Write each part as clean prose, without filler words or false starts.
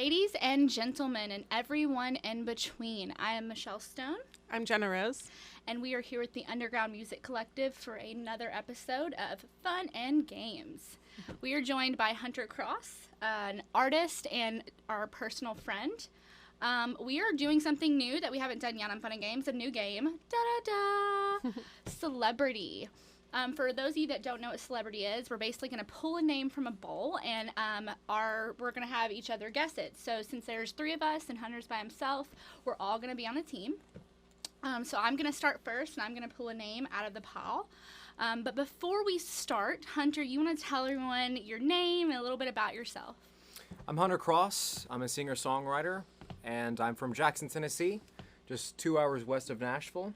Ladies and gentlemen, and everyone in between, I am Michelle Stone. I'm Jenna Rose. And we are here with the Underground Music Collective for another episode of Fun and Games. We are joined by Hunter Cross, an artist and our personal friend. We are doing something new that we haven't done yet on Fun and Games, a new game. Da-da-da! Celebrity. For those of you that don't know what celebrity is, we're basically going to pull a name from a bowl, and we're going to have each other guess it. So since there's three of us and Hunter's by himself, we're all going to be on a team. So I'm going to start first, and I'm going to pull a name out of the pile. But before we start, Hunter, you want to tell everyone your name and a little bit about yourself? I'm Hunter Cross. I'm a singer-songwriter, and I'm from Jackson, Tennessee, just 2 hours west of Nashville.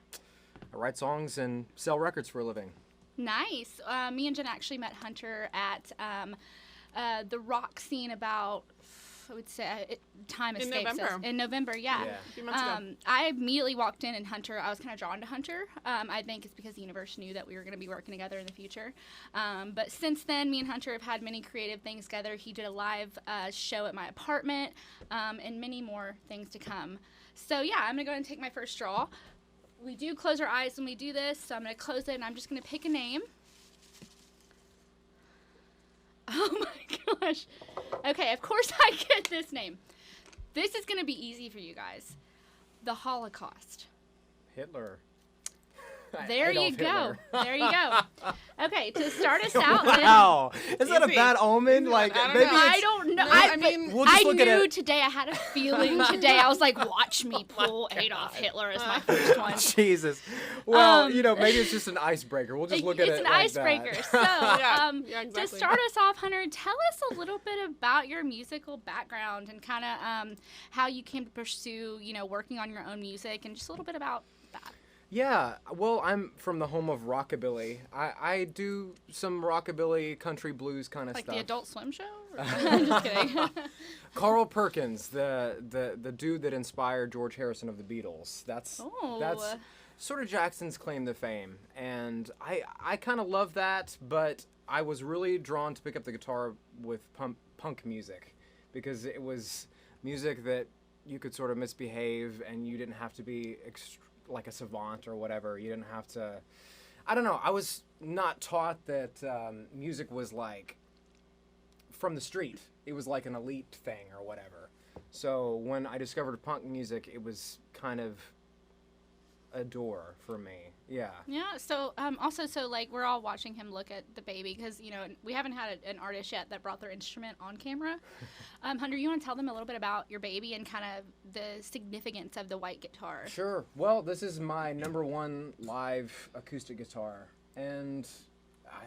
I write songs and sell records for a living. Nice. Me and Jen actually met Hunter at the rock scene about, I would say, time escapes us. In November, yeah. A few months ago. I immediately walked in, and Hunter, I was kind of drawn to Hunter. I think it's because the universe knew that we were going to be working together in the future. But since then, me and Hunter have had many creative things together. He did a live show at my apartment, and many more things to come. So, yeah, I'm going to go ahead and take my first draw. We do close our eyes when we do this, so I'm going to close it, and I'm just going to pick a name. Oh, my gosh. Okay, of course I get this name. This is going to be easy for you guys. The Holocaust. Hitler. There you go. There you go. Okay, to start us out. Wow. Is that a bad omen? Like, I don't maybe know. I don't know. No, I mean, we'll just I look at knew it. today. I had a feeling today. I was like, watch me pull Adolf Hitler as my first one. Jesus. Well, maybe it's just an icebreaker. We'll just look at it It's an like icebreaker. that. So, Yeah, to exactly. start us off, Hunter, tell us a little bit about your musical background and kind of how you came to pursue, working on your own music, and just a little bit about that. Yeah, well, I'm from the home of rockabilly. I do some rockabilly, country blues kind of Like stuff. the Adult Swim show? I'm just kidding. Carl Perkins, the dude that inspired George Harrison of the Beatles. That's sort of Jackson's claim to fame, and I kind of love that. But I was really drawn to pick up the guitar with punk music, because it was music that you could sort of misbehave, and you didn't have to be like a savant or whatever. You didn't have to. I don't know. I was not taught that music was like from the street. It was like an elite thing or whatever. So when I discovered punk music, it was kind of a door for me. Yeah. Yeah. So also, like, we're all watching him look at the baby because we haven't had an artist yet that brought their instrument on camera. Hunter, you want to tell them a little bit about your baby and kind of the significance of the white guitar? Sure. Well, this is my #1 live acoustic guitar, and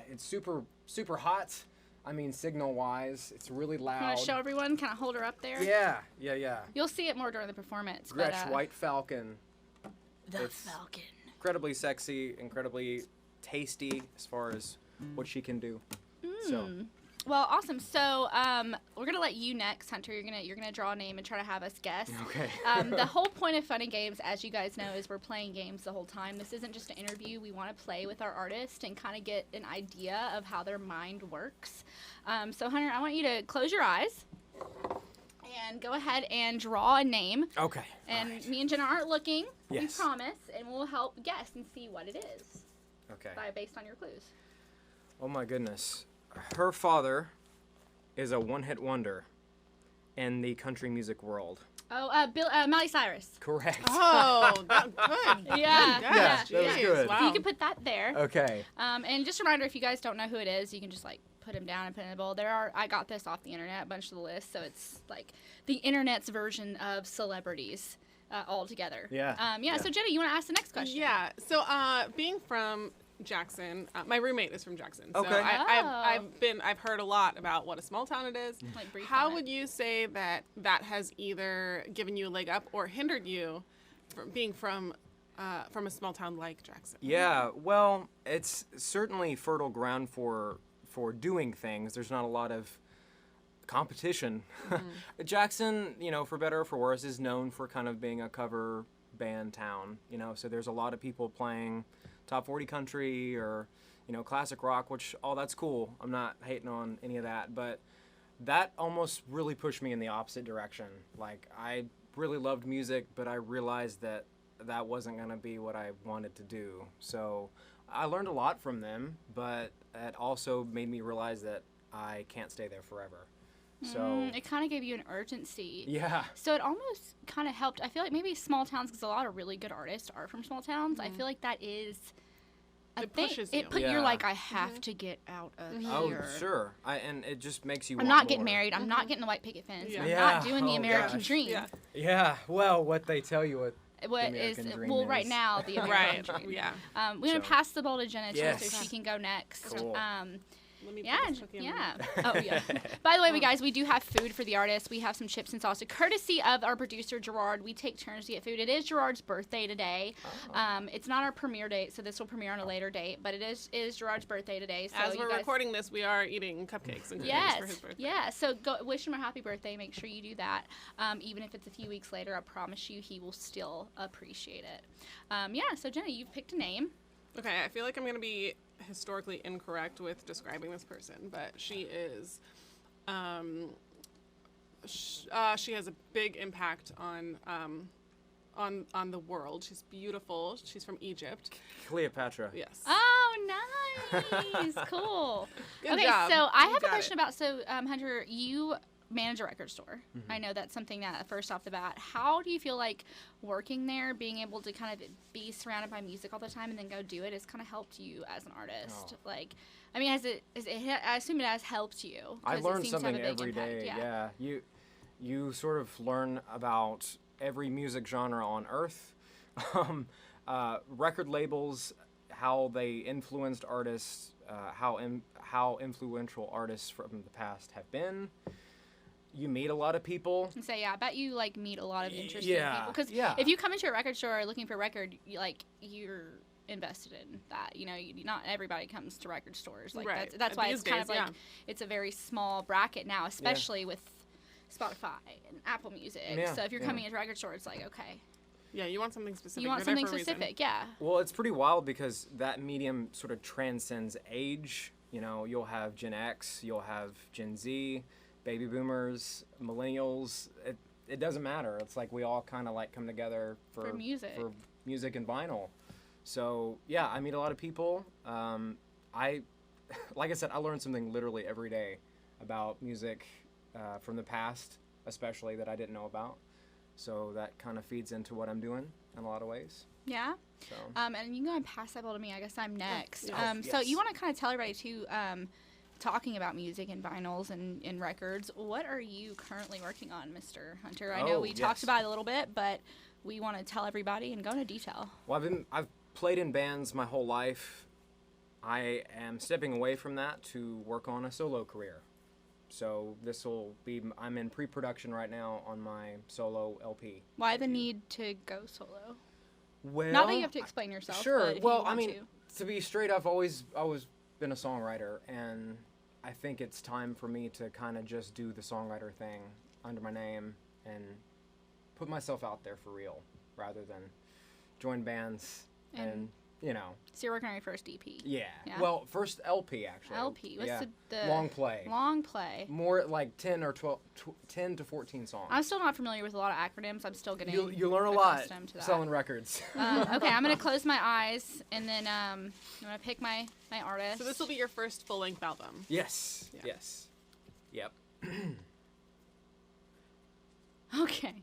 it's super, super hot. I mean, signal-wise, it's really loud. Want to show everyone? Kind of hold her up there. Yeah. You'll see it more during the performance. Gretsch White Falcon. The It's Falcon. Incredibly sexy, incredibly tasty as far as what she can do. So. Well, awesome. So we're gonna let you next, Hunter. You're gonna draw a name and try to have us guess. Okay. The whole point of Fun and Games, as you guys know, is we're playing games the whole time. This isn't just an interview. We want to play with our artist and kind of get an idea of how their mind works. So Hunter, I want you to close your eyes and go ahead and draw a name. Okay. And Alright. me and Jenna aren't looking. Yes. We promise, and we'll help guess and see what it is Okay. based on your clues. Oh my goodness. Her father is a one-hit wonder in the country music world. Oh, Miley Cyrus. Correct. Oh, good. Yeah. Good Yeah, guess. that was Jeez, good. Wow. So you can put that there. Okay. And just a reminder, if you guys don't know who it is, you can just put him down and put it in a bowl. I got this off the internet, a bunch of the lists, so it's like the internet's version of celebrities all together. Yeah. So Jenna, you want to ask the next question? Yeah. So, being from Jackson, my roommate is from Jackson. So Okay. I've heard a lot about what a small town it is. Like brief How on it. would you say that has either given you a leg up or hindered you from being from a small town like Jackson? Yeah, well, it's certainly fertile ground for doing things. There's not a lot of competition. Jackson, for better or for worse, is known for kind of being a cover band town, so there's a lot of people playing top 40 country or, classic rock, which all that's cool. I'm not hating on any of that, but that almost really pushed me in the opposite direction. Like, I really loved music, but I realized that that wasn't going to be what I wanted to do. So I learned a lot from them, but it also made me realize that I can't stay there forever. So it kind of gave you an urgency. Yeah. So it almost kind of helped. I feel like maybe small towns, because a lot of really good artists are from small towns. I feel like that is a It thing. pushes you. You're like, I have to get out of here. Oh, sure. And it just makes you I'm want not getting more. married. I'm not getting the white picket fence. Yeah. I'm Yeah. not doing the Oh, American gosh. dream. Yeah. Yeah. Well, what they tell you what What the is American dream well right is. now the American Right. dream. Yeah. We're gonna So- pass the ball to Jenna too, Yes. so she can go next. Cool. Let me Yeah, put this cookie in yeah. there. Oh, yeah. By the way, guys, we do have food for the artists. We have some chips and salsa, courtesy of our producer, Gerard. We take turns to get food. It is Gerard's birthday today. It's not our premiere date, so this will premiere on a later date, but it is Gerard's birthday today. So As you we're guys, recording this, we are eating cupcakes and cookies yes, for his birthday. yeah. So go wish him a happy birthday. Make sure you do that. Even if it's a few weeks later, I promise you he will still appreciate it. Yeah, so Jenna, you've picked a name. Okay, I feel like I'm going to be historically incorrect with describing this person, but she is, she has a big impact on the world. She's beautiful. She's from Egypt. Cleopatra. Yes. Oh, nice. Cool. Good Okay, job. so I You have a got question it. about, Hunter, you manage a record store. I know that's something that first off the bat, how do you feel like working there, being able to kind of be surrounded by music all the time and then go do it has kind of helped you as an artist? Like, I mean, I assume it has helped you. I 'cause it learn seems to have something a big every impact. day. Yeah. You sort of learn about every music genre on earth, record labels, how they influenced artists, how influential artists from the past have been. You meet a lot of people. And so yeah, I bet you like meet a lot of interesting Yeah, people. Because yeah. if you come into a record store looking for a record, you're invested in that. You know, not everybody comes to record stores. Like Right. that's why These it's kind of days, like yeah. it's a very small bracket now, especially with Spotify and Apple Music. Yeah, So if you're yeah. coming into a record store, it's like okay, Yeah, you want something specific. you want You're there something for a reason. specific. Yeah. Well, it's pretty wild because that medium sort of transcends age. You know, you'll have Gen X, you'll have Gen Z, baby boomers, millennials. It doesn't matter. It's like we all kind of like come together For music. for music and vinyl. So yeah, I meet a lot of people. Like I said, I learn something literally every day about music from the past, especially that I didn't know about. So that kind of feeds into what I'm doing in a lot of ways. Yeah. So And you can go and pass that ball to me. I guess I'm next. Yeah. So Yes. you want to kind of tell everybody too, talking about music and vinyls and records. What are you currently working on, Mr. Hunter? I know Oh, we talked yes. about it a little bit, but we want to tell everybody and go into detail. Well, I've played in bands my whole life. I am stepping away from that to work on a solo career. So I'm in pre-production right now on my solo LP. Why the need to go solo? Well, Not that you have to explain yourself. Sure. But if Well, you want I mean, to. to be straight, I've always been a songwriter, and I think it's time for me to kind of just do the songwriter thing under my name and put myself out there for real, rather than join bands and you know. So you're working on your first EP. Yeah. Yeah. Well, first LP actually. LP. What's yeah. the long play? Long play. More like 10 to 14 songs. I'm still not familiar with a lot of acronyms. I'm still getting You learn a lot accustomed to that. selling records. Okay, I'm gonna close my eyes and then I'm gonna pick my artist. So this will be your first full-length album. Yes. Yeah. Yes. Yep. Okay.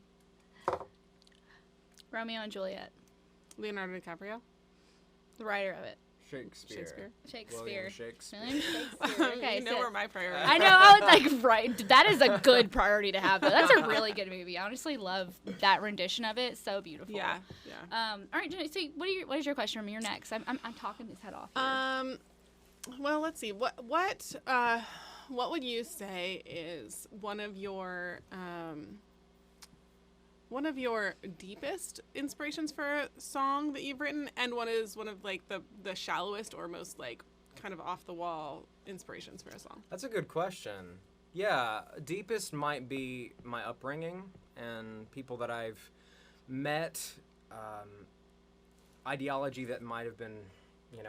Romeo and Juliet, Leonardo DiCaprio. the writer of it. Shakespeare. Shakespeare. William Shakespeare. William Shakespeare. Okay, you know so where my priority. I know. I was like, right. That is a good priority to have. Though. That's a really good movie. I honestly love that rendition of it. So beautiful. Yeah, yeah. All right, Jenny. So, what is your question from? You're next. I'm talking his head off. Here. Well, let's see. What would you say is one of your deepest inspirations for a song that you've written, and one of like the shallowest or most like kind of off the wall inspirations for a song? That's a good question. Yeah, deepest might be my upbringing and people that I've met, ideology that might have been,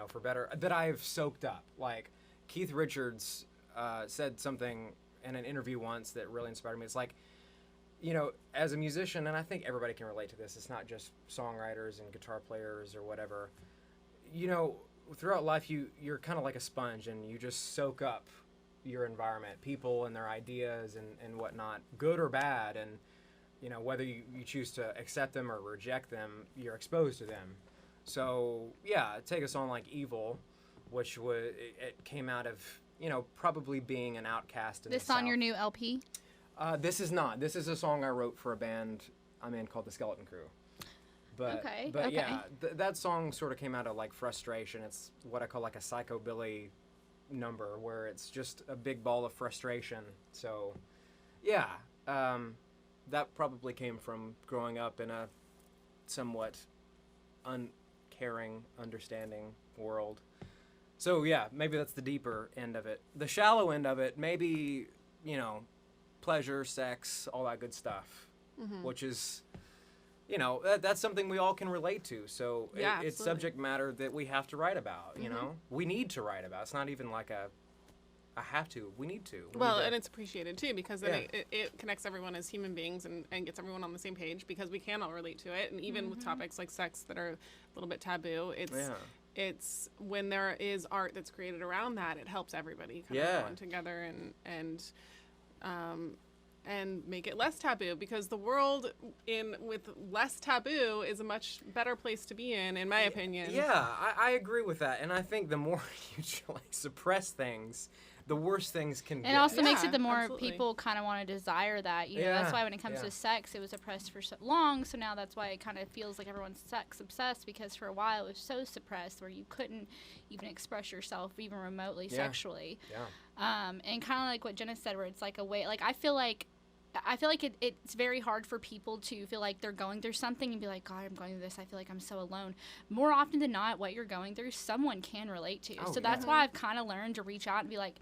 for better, that I've soaked up. Like Keith Richards said something in an interview once that really inspired me. It's like, you know, as a musician, and I think everybody can relate to this, it's not just songwriters and guitar players or whatever. You know, throughout life, you're kind of like a sponge, and you just soak up your environment, people and their ideas and whatnot, good or bad. And, you know, whether you choose to accept them or reject them, you're exposed to them. So, yeah, take a song like Evil, which it came out of, you know, probably being an outcast in the South. This on your new LP? This is not. This is a song I wrote for a band I'm in called the Skeleton Crew. But yeah, that song sort of came out of like frustration. It's what I call like a psychobilly number, where it's just a big ball of frustration. So, yeah, that probably came from growing up in a somewhat uncaring, understanding world. So yeah, maybe that's the deeper end of it. The shallow end of it, maybe, you know, pleasure, sex, all that good stuff, which is, you know, that's something we all can relate to. So yeah, it's subject matter that we have to write about, you know? We need to write about. It's not even like I have to. We need to. And it's appreciated, too, because then it connects everyone as human beings and gets everyone on the same page, because we can all relate to it. And even with topics like sex that are a little bit taboo, it's when there is art that's created around that, it helps everybody kind of come together and make it less taboo, because the world with less taboo is a much better place to be in my opinion. Yeah, I agree with that. And I think the more you suppress things, the worse things can get. It also makes it the more people kind of want to desire that. You know, that's why when it comes to sex, it was oppressed for so long. So now that's why it kind of feels like everyone's sex obsessed, because for a while it was so suppressed where you couldn't even express yourself even remotely sexually. Yeah. And kind of like what Jenna said, where it's like a way, like I feel like it's very hard for people to feel like they're going through something and be like, God, I'm going through this. I feel like I'm so alone. More often than not, what you're going through, someone can relate to. So that's why I've kind of learned to reach out and be like,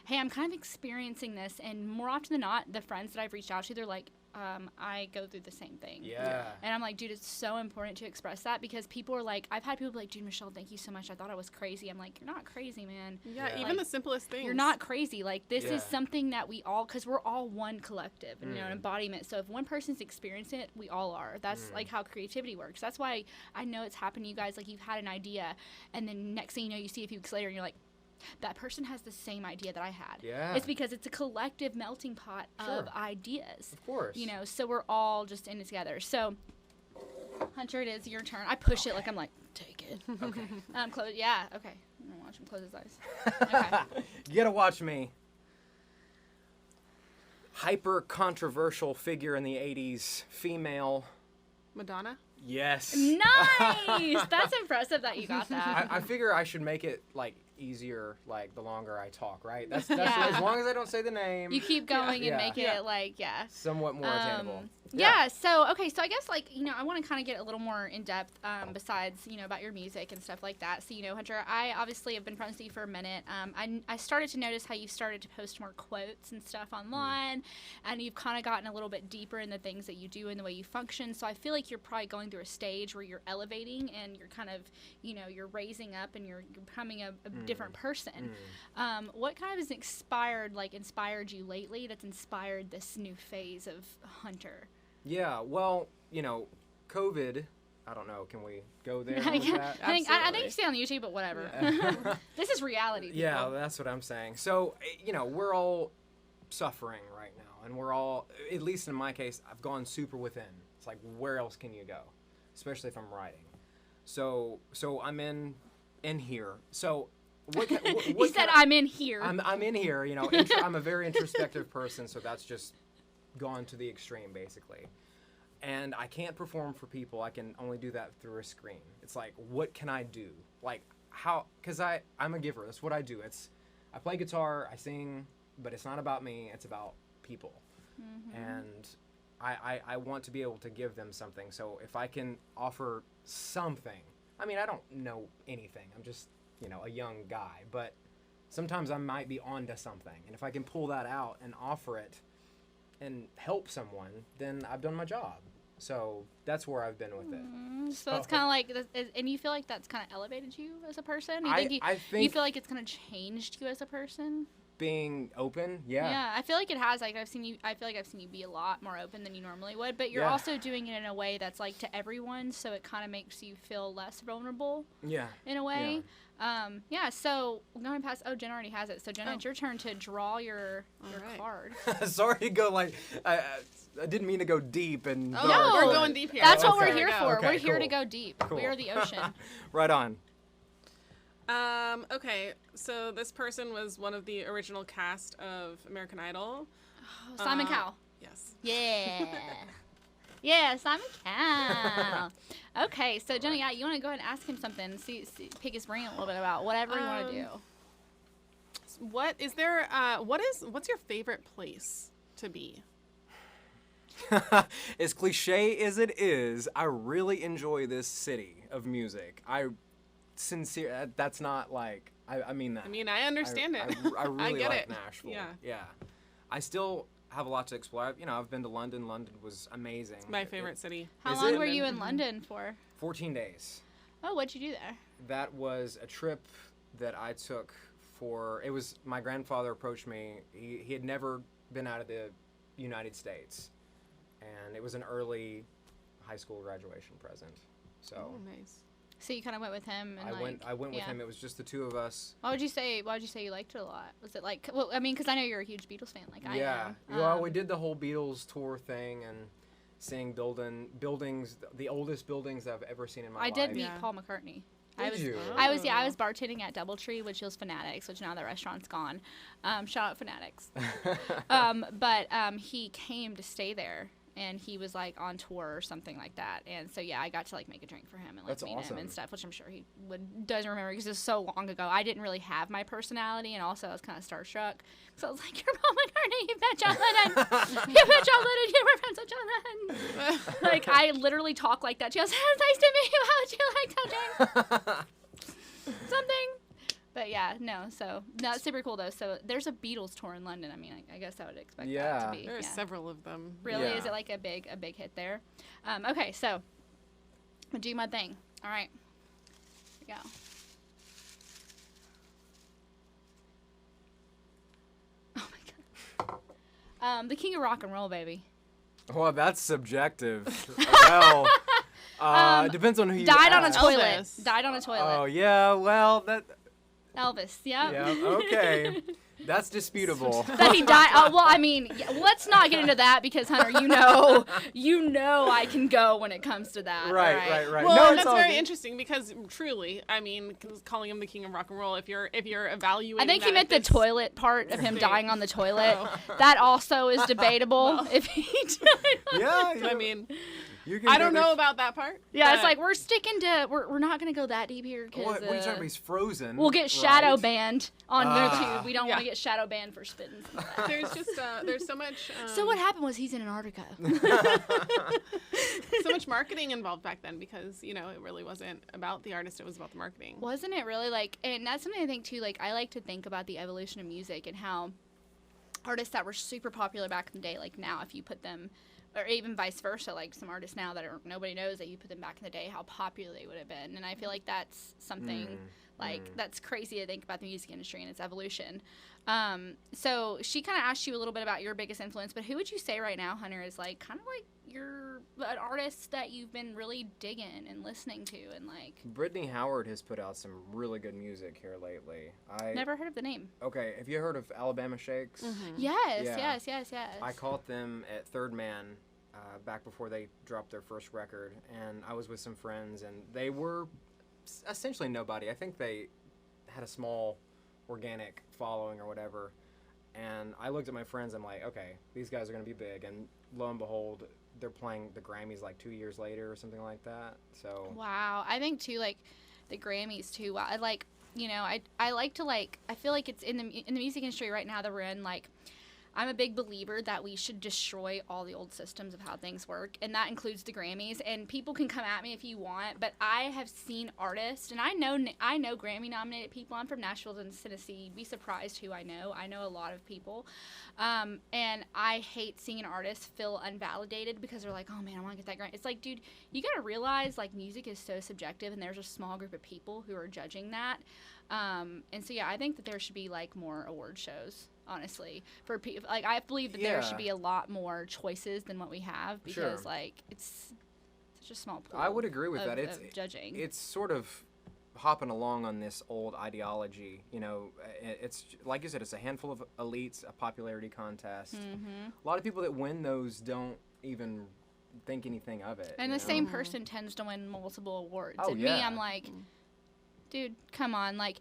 hey, I'm kind of experiencing this. And more often than not, the friends that I've reached out to, they're like, I go through the same thing. Yeah. And I'm like, dude, it's so important to express that, because people are like, I've had people be like, dude, Michelle, thank you so much. I thought I was crazy. I'm like, you're not crazy, man. Yeah, even the simplest things. You're not crazy. Like, this is something that we all, because we're all one collective and, you know, an embodiment. So if one person's experiencing it, we all are. That's like how creativity works. That's why I know it's happened to you guys. Like, you've had an idea, and then next thing you know, you see a few weeks later, and you're like, that person has the same idea that I had. Yeah. It's because it's a collective melting pot of ideas. Of course. You know, so we're all just in it together. So, Hunter, it is your turn. I push it like I'm like, take it. Okay. Close. Yeah. Okay. I'm gonna watch him close his eyes. Okay. You gotta watch me. Hyper controversial figure in the 80s, female. Madonna? Yes. Nice. That's impressive that you got that. I figure I should make it like easier, like the longer I talk, right? That's as long as I don't say the name. You keep going and make it like somewhat more attainable. Yeah. So okay. So I guess like, you know, I want to kind of get a little more in depth. Besides, you know, about your music and stuff like that. So, you know, Hunter, I obviously have been friends with you for a minute. I started to notice how you started to post more quotes and stuff online, and you've kind of gotten a little bit deeper in the things that you do and the way you function. So I feel like you're probably going through a stage where you're elevating and you're kind of, you know, you're raising up and you're becoming a different person. What kind of has inspired you lately that's inspired this new phase of Hunter? Yeah, well, you know, COVID, I don't know, can we go there with that? I think you stay on YouTube, but whatever. Yeah. This is reality, people. Yeah, that's what I'm saying. So, you know, we're all suffering right now, and we're all, at least in my case, I've gone super within. It's like, where else can you go? Especially if I'm writing. So I'm in here. So what you said I'm in here. I'm in here, you know. I'm a very introspective person, so that's just gone to the extreme, basically. And I can't perform for people. I can only do that through a screen. It's like, what can I do? Like, how? Because I'm a giver. That's what I do. I play guitar, I sing, but it's not about me. It's about people. And I want to be able to give them something. So if I can offer something, I mean, I don't know anything. I'm just, you know, a young guy, but sometimes I might be onto something. And if I can pull that out and offer it and help someone, then I've done my job. So that's where I've been with it. So it's kind of like, and you feel like that's kind of elevated you as a person? You think you feel like it's kind of changed you as a person? being open. Yeah, I feel like it has. Like I feel like I've seen you be a lot more open than you normally would, but you're also doing it in a way that's like to everyone, so it kind of makes you feel less vulnerable. Yeah. In a way. So going past. Oh, Jenna already has it. So Jenna, it's your turn to draw your card. Sorry to go like I didn't mean to go deep and. No, we're going deep here. That's what we're here for. Okay, we're here to go deep. Cool. We are the ocean. Right on. Okay, so this person was one of the original cast of American Idol. Oh, Simon Cowell. Yes. Yeah. Yeah, Simon Cowell. Okay, so Jenna, you want to go ahead and ask him something, pick his brain a little bit about whatever you want to do. What's your favorite place to be? As cliche as it is, I really enjoy this city of music. That's not like, I mean that. I mean, I understand it. I really get like it. Nashville. Yeah. I still have a lot to explore. I've been to London. London was amazing. It's my favorite city. How long were you in London for? 14 days. Oh, what'd you do there? That was a trip that I took my grandfather approached me. He had never been out of the United States. And it was an early high school graduation present. So. Oh, nice. So you kind of went with him, and I went with him. It was just the two of us. Why would you say you liked it a lot? Was it like? Well, I mean, because I know you're a huge Beatles fan, like I am. Well, we did the whole Beatles tour thing and seeing buildings, the oldest buildings I've ever seen in my life. I did meet Paul McCartney. I was bartending at DoubleTree, which was Fanatics, which now the restaurant's gone. Shout out Fanatics. But he came to stay there. And he was like on tour or something like that, and so I got to like make a drink for him and like meet him and stuff, which I'm sure he doesn't remember because it was so long ago. I didn't really have my personality, and also I was kind of starstruck. So I was like, "You're Paul McCartney. You've met John Lennon. You've met John Lennon. You were friends with John Lennon." Like I literally talk like that. She goes, "Nice to meet you. How would you like touching?" Something. But it's super cool though. So there's a Beatles tour in London. I mean, I guess I would expect that to be. There are several of them. Really? Yeah. Is it like a big hit there? Okay, so I'm gonna do my thing. All right, here we go. Oh my god. The king of rock and roll, baby. Well, that's subjective. Well, depends on who you died ask. on a toilet. Died on a toilet. Oh yeah, well that. Elvis, yep. Yeah, okay. That's disputable. That he died. Let's not get into that because Hunter, you know I can go when it comes to that. Right. Well, that's very interesting because truly, I mean, calling him the king of rock and roll, if you're evaluating, I think he meant the toilet part of him dying on the toilet. That also is debatable. Well, if he died. I mean. I don't know about that part. Yeah, it's like we're sticking to we're not gonna go that deep here because what are you talking about? He's frozen. We'll get shadow banned on YouTube. We don't want to get shadow banned for spitting. There's just there's so much. So what happened was he's in Antarctica. So much marketing involved back then because it really wasn't about the artist; it was about the marketing. Wasn't it really and that's something I think too. Like I like to think about the evolution of music and how artists that were super popular back in the day, like now, if you put them. Or even vice versa, like some artists now that nobody knows that you put them back in the day, how popular they would have been. And I feel like that's something that's crazy to think about the music industry and its evolution. So she kind of asked you a little bit about your biggest influence, but who would you say right now, Hunter, is like kind of like an artist that you've been really digging and listening to and like? Brittany Howard has put out some really good music here lately. Never heard of the name. Okay, have you heard of Alabama Shakes? Mm-hmm. Yes. I caught them at Third Man back before they dropped their first record, and I was with some friends, and they were essentially nobody. I think they had a small organic following or whatever, and I looked at my friends, I'm like, okay, these guys are going to be big, and lo and behold, they're playing the Grammys like 2 years later or something like that. So wow, I think too, like the Grammys too. I like, I like to like. I feel like it's in the music industry right now that we're in. Like, I'm a big believer that we should destroy all the old systems of how things work, and that includes the Grammys. And people can come at me if you want, but I have seen artists, and I know Grammy-nominated people. I'm from Nashville, Tennessee. You'd be surprised who I know. I know a lot of people, and I hate seeing an artist feel unvalidated because they're like, oh man, I want to get that Grammy. It's like, dude, you gotta realize like music is so subjective, and there's a small group of people who are judging that. And so yeah, I think that there should be like more award shows. Honestly, for people, like I believe that there should be a lot more choices than what we have because like it's such a small pool. I would agree with that. It's judging. It's sort of hopping along on this old ideology. You know, it's like you said, it's a handful of elites, a popularity contest. Mm-hmm. A lot of people that win those don't even think anything of it. And the same person tends to win multiple awards. And me, I'm like, dude, come on, like.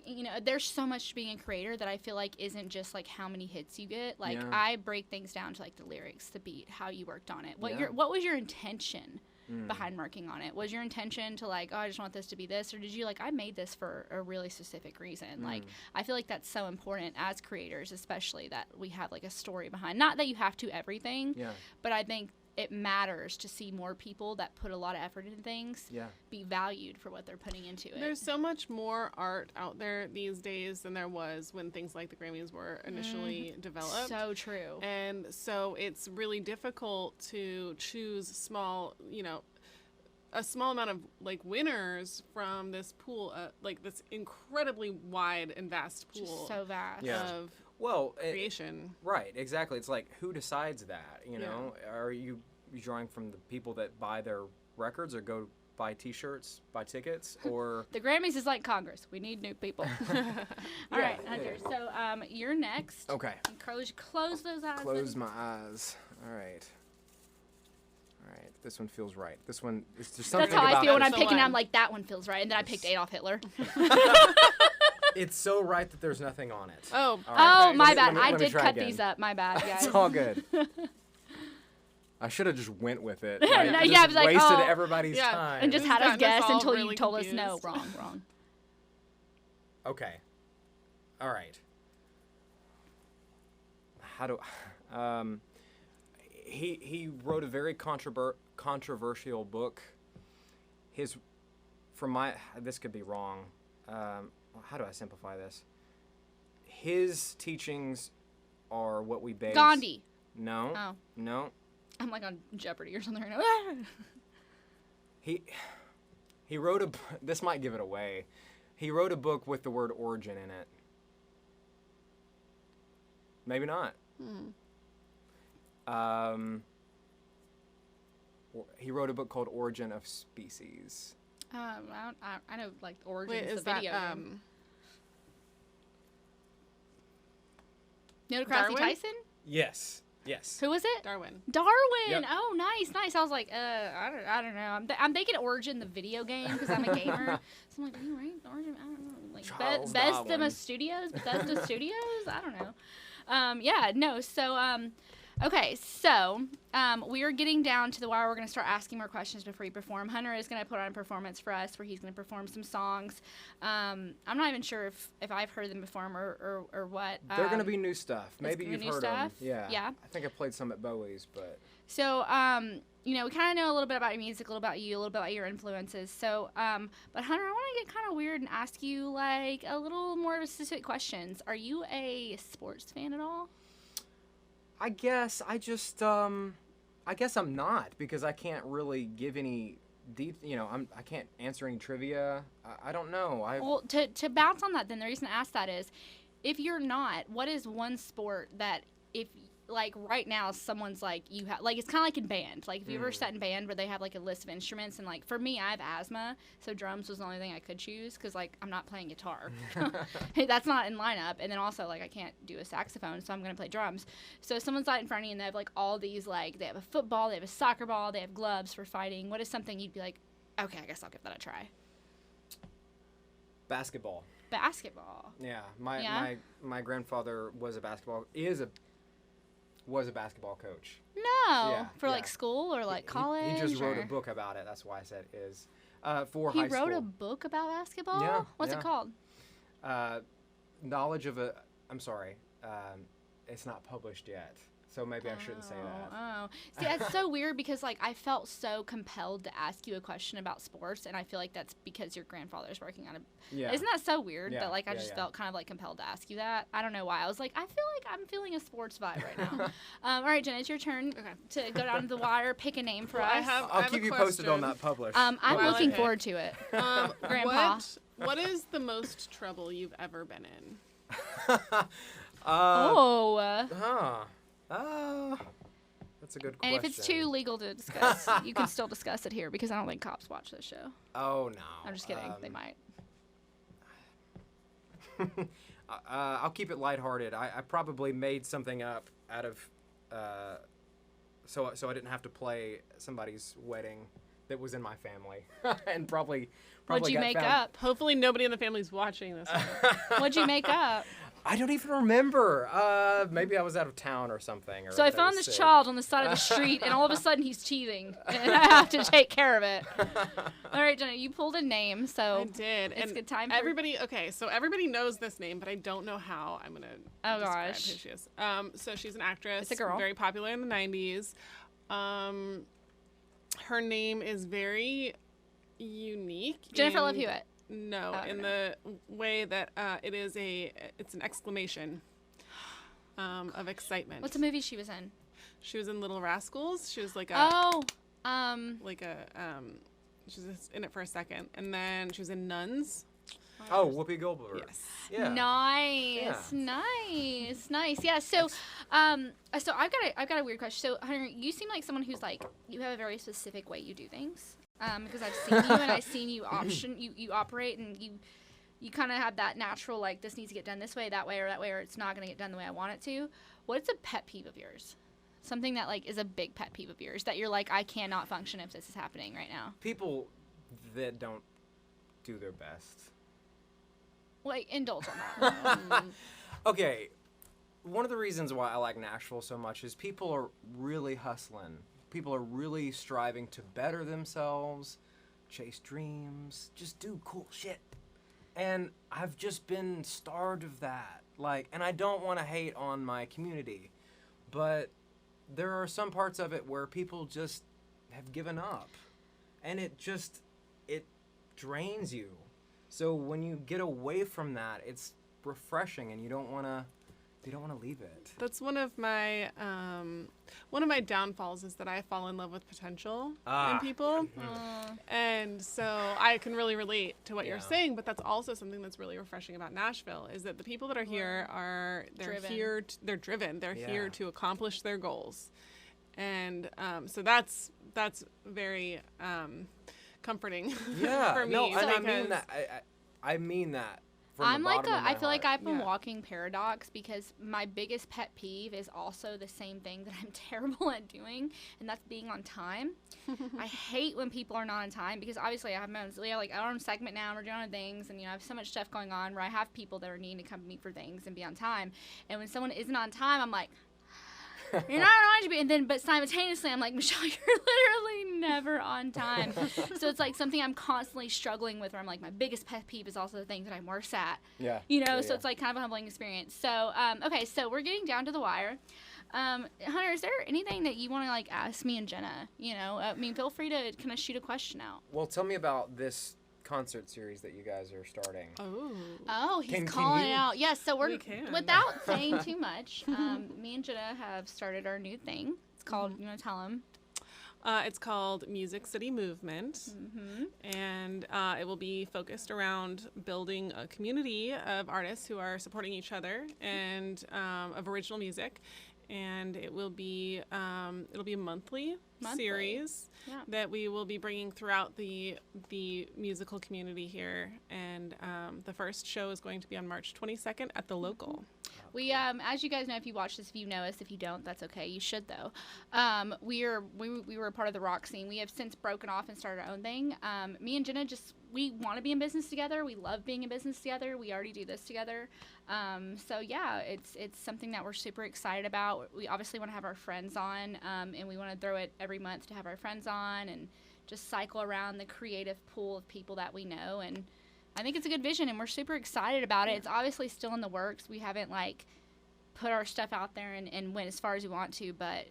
You know, there's so much to being a creator that I feel like isn't just like how many hits you get. Like I break things down to like the lyrics, the beat, how you worked on it. What was your intention behind working on it? Was your intention to like, oh, I just want this to be this, or did you like, I made this for a really specific reason? Like I feel like that's so important as creators, especially that we have like a story behind. Not that you have to everything, but I think it matters to see more people that put a lot of effort into things be valued for what they're putting into it. There's so much more art out there these days than there was when things like the Grammys were initially developed. So true. And so it's really difficult to choose a small amount of like winners from this pool, like this incredibly wide and vast pool. Just so vast. Of creation. Right, exactly. It's like, who decides that? You know, are you drawing from the people that buy their records or go buy T-shirts, buy tickets, or the Grammys is like Congress. We need new people. All right, Hunter. So you're next. Okay. And Carly, close those eyes. Close my eyes. All right. This one feels right. This one is just something. That's how about I feel when it. I'm picking. I'm like, that one feels right, and then I picked Adolf Hitler. It's so right that there's nothing on it. Oh, right. My bad. I did cut these up. My bad, guys. It's all good. I should have just went with it. No, I was like, wasted everybody's time. And just had us guess until really you told confused. us no, wrong. Okay. All right. How do he wrote a very controversial book. This could be wrong. How do I simplify this? His teachings are what we base. Gandhi. No. Oh. No. I'm like on Jeopardy or something. He wrote this might give it away. He wrote a book with the word origin in it. Maybe not. He wrote a book called Origin of Species. I know like origins. Wait, is the video that game. Neil deGrasse Tyson? Yes. Who was it? Darwin. Yep. Oh, nice. I was like, I don't know. I'm thinking Origin the video game because I'm a gamer. So I'm like, are you right? Origin? I don't know. Like Bethesda Studios. I don't know. Okay, so we are getting down to the wire. We're going to start asking more questions before you perform. Hunter is going to put on a performance for us where he's going to perform some songs. I'm not even sure if I've heard them before or what. They're going to be new stuff. Maybe you've heard them. Yeah. I think I played some at Bowie's, but. So, we kind of know a little bit about your music, a little about you, a little bit about your influences. So, but Hunter, I want to get kind of weird and ask you like a little more specific questions. Are you a sports fan at all? I guess I'm not because I can't really give any I can't answer any trivia. I don't know. Well, to bounce on that, then the reason I asked that is, if you're not, what is one sport that if like right now someone's like you have like it's kind of like in band, like if you ever sat in band where they have like a list of instruments, and like for me I have asthma, so drums was the only thing I could choose because like I'm not playing guitar. That's not in lineup, and then also like I can't do a saxophone, so I'm gonna play drums. So if someone's out in front of you and they have like all these, like they have a football, they have a soccer ball, they have gloves for fighting, what is something you'd be like, okay, I guess I'll give that a try? Basketball. Yeah, my grandfather was a basketball coach. No, for like school or like college. He just wrote a book about it. That's why I said is for high school. He wrote a book about basketball. Yeah. What's it called? it's not published yet. So maybe I shouldn't say that. Oh. See, that's so weird because, like, I felt so compelled to ask you a question about sports, and I feel like that's because your grandfather's working on a... Yeah. Isn't that so weird? Yeah. But, like, I just felt kind of, like, compelled to ask you that. I don't know why. I was like, I feel like I'm feeling a sports vibe right now. All right, Jenna, it's your turn to go down to the wire, pick a name for us. I'll keep you posted on that publish. I'm looking forward to it. Grandpa. What is the most trouble you've ever been in? That's a good question. And if it's too legal to discuss, you can still discuss it here because I don't think cops watch this show. Oh, no. I'm just kidding. They might. I'll keep it lighthearted. I probably made something up out of... so I didn't have to play somebody's wedding that was in my family. And probably What'd you make up? Hopefully nobody in the family's watching this. What'd you make up? I don't even remember. Maybe I was out of town or something. So I found this child on the side of the street, and all of a sudden he's teething, and I have to take care of it. All right, Jenna, you pulled a name, so I did. It's and good time. So everybody knows this name, but I don't know how I'm gonna. Describe who she is. So she's an actress. It's a girl. Very popular in the &90s. Her name is very unique. Jennifer Love Hewitt. No, the way that it's an exclamation of excitement. What's the movie she was in? She was in Little Rascals. She was like she was in it for a second, and then she was in Nuns. Oh, Whoopi Goldberg. Yes. Yeah. Nice. Yeah. So, so I've got a weird question. So, Hunter, you seem like someone who's like you have a very specific way you do things. Because I've seen you and I've seen you you operate, and you kind of have that natural, like, this needs to get done this way, that way, or it's not going to get done the way I want it to. What's a pet peeve of yours? Something that, like, is a big pet peeve of yours that you're like, I cannot function if this is happening right now. People that don't do their best. Like, indulge on that. Okay, one of the reasons why I like Nashville so much is people are really hustling. People are really striving to better themselves, chase dreams, just do cool shit. And I've just been starved of that. Like, and I don't want to hate on my community, but there are some parts of it where people just have given up. And it drains you. So when you get away from that, it's refreshing, and you don't want to leave it. That's one of my downfalls is that I fall in love with potential in people. And so I can really relate to what you're saying, but that's also something that's really refreshing about Nashville is that the people that are here they're driven. They're here to accomplish their goals. And so that's very comforting for me. No, and I mean that. I mean that. I feel like I'm a walking paradox because my biggest pet peeve is also the same thing that I'm terrible at doing, and that's being on time. I hate when people are not on time because obviously I have our own segment now and we're doing other things, and I have so much stuff going on where I have people that are needing to come to me for things and be on time. And when someone isn't on time, I'm like, you're not on time, but simultaneously I'm like, Michelle, you're literally never on time. So it's like something I'm constantly struggling with, where I'm like, my biggest pet peeve is also the thing that I'm worse at. Yeah. So it's like kind of a humbling experience. So okay, so we're getting down to the wire. Hunter, is there anything that you want to like ask me and Jenna? Feel free to kind of shoot a question out. Well, tell me about this concert series that you guys are starting. Oh, he's calling it out. Yes, so we can. Without saying too much, me and Jenna have started our new thing. It's called, you want to tell them? It's called Music City Movement, and it will be focused around building a community of artists who are supporting each other and of original music. And it will be it'll be a monthly series that we will be bringing throughout the musical community here. And the first show is going to be on March 22nd at the Local. We, as you guys know, if you watch this, if you know us, if you don't, that's okay. You should, though. We were a part of the rock scene. We have since broken off and started our own thing. Me and Jenna we want to be in business together. We love being in business together. We already do this together. So yeah, it's something that we're super excited about. We obviously want to have our friends on, and we want to throw it every month to have our friends on and just cycle around the creative pool of people that we know. And I think it's a good vision, and we're super excited about it. It's obviously still in the works. We haven't put our stuff out there and went as far as we want to, but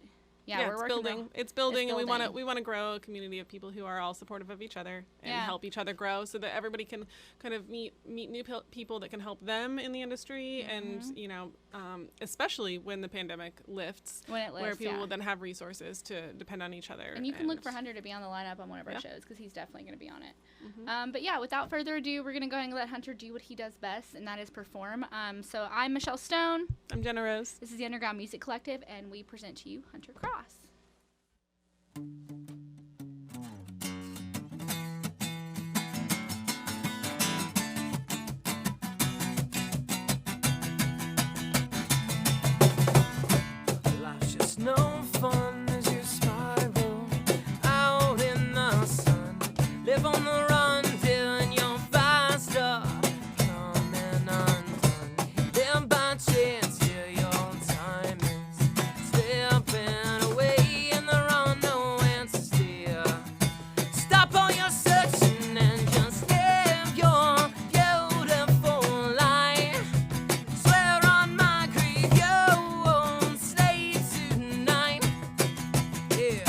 yeah, we're working. It's building, and we want to grow a community of people who are all supportive of each other and help each other grow, so that everybody can kind of meet new people that can help them in the industry, and especially when the pandemic lifts, where people will then have resources to depend on each other. And you can look for Hunter to be on the lineup on one of our shows, because he's definitely going to be on it. But yeah, without further ado, we're going to go ahead and let Hunter do what he does best, and that is perform. So I'm Michelle Stone. I'm Jenna Rose. This is the Underground Music Collective, and we present to you Hunter Cross. Life's just no fun as you spiral out in the sun. Live on the run till you're faster, coming undone. Live by chance till your time is slipping away in the run, no answers dear. Stop all your searching and just live your beautiful life. Swear on my grief you won't stay tonight. Yeah.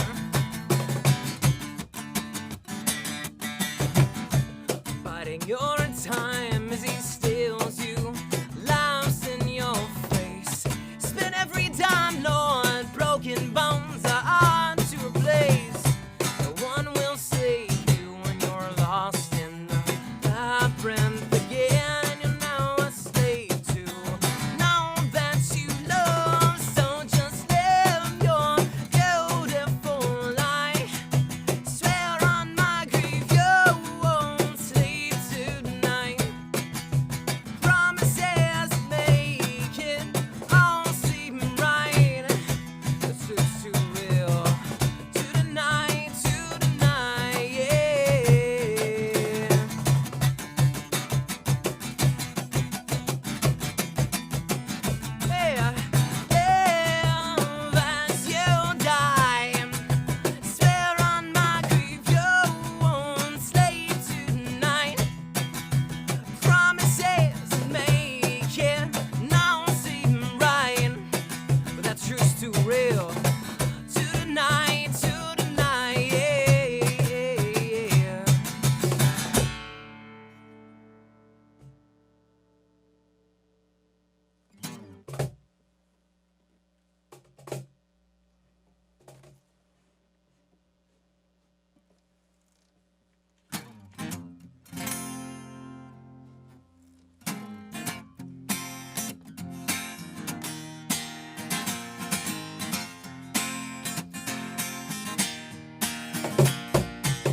Biding your time as he steals you, laughs in your face. Spend every dime, Lord, broken bones are hard to replace. No one will save you when you're lost in the labyrinth again, and you're now a slave to know that you love. So just live your beautiful life. Swear on my grief you won't sleep tonight. Promises make it all seem right. It's just too real. Tonight, yeah. Live as you die. Swear on my grief you won't sleep tonight. Promises make it now seem right, but that truth's too real. Tonight, yeah.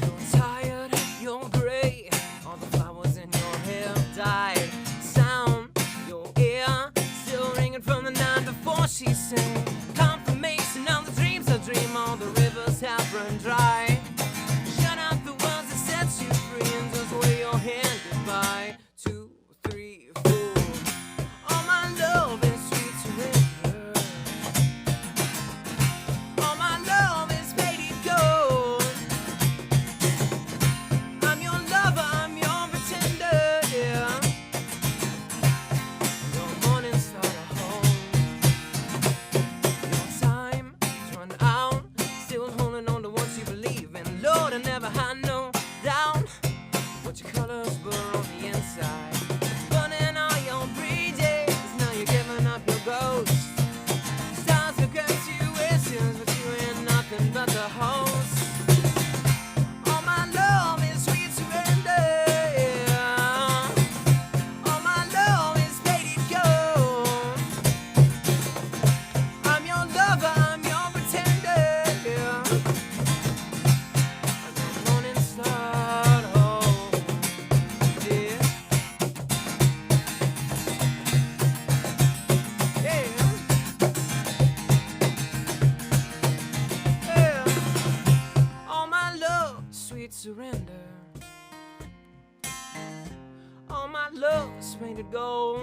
You're tired, you're gray, all the flowers in your hair died. Sound your ear, still ringing from the night before she sang. Confirmation of the dreams I dream, all the rivers have run dry. Shut out the words that set you free and just wave your hand goodbye. 2, 3, 4. All my love is sweet surrender. All my love is faded gold. I'm your lover, I'm your pretender, yeah. Your morning star to hold. Your time has run out, still holding on to what you believe in. Lord, I never had no doubt what your colors were on the inside. Burning all your bridges, now you're giving up your ghost. Stars will grant you wishes, but you ain't nothing but the host. All my love is sweet surrender, yeah. All my love is faded gold. I'm your lover, I'm your pretender, yeah. I'm your morning star, oh, yeah. Yeah. All my love, sweet surrender. All my love is painted gold.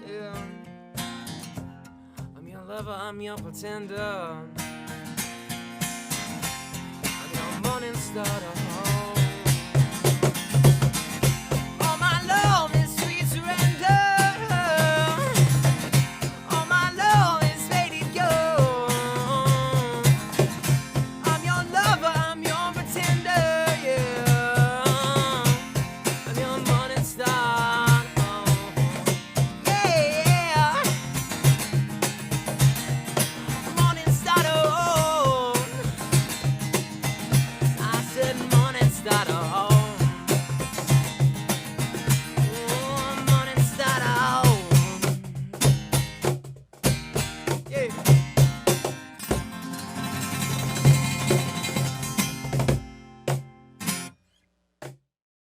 Yeah. I'm your lover, I'm your pretender. I'm your morning star.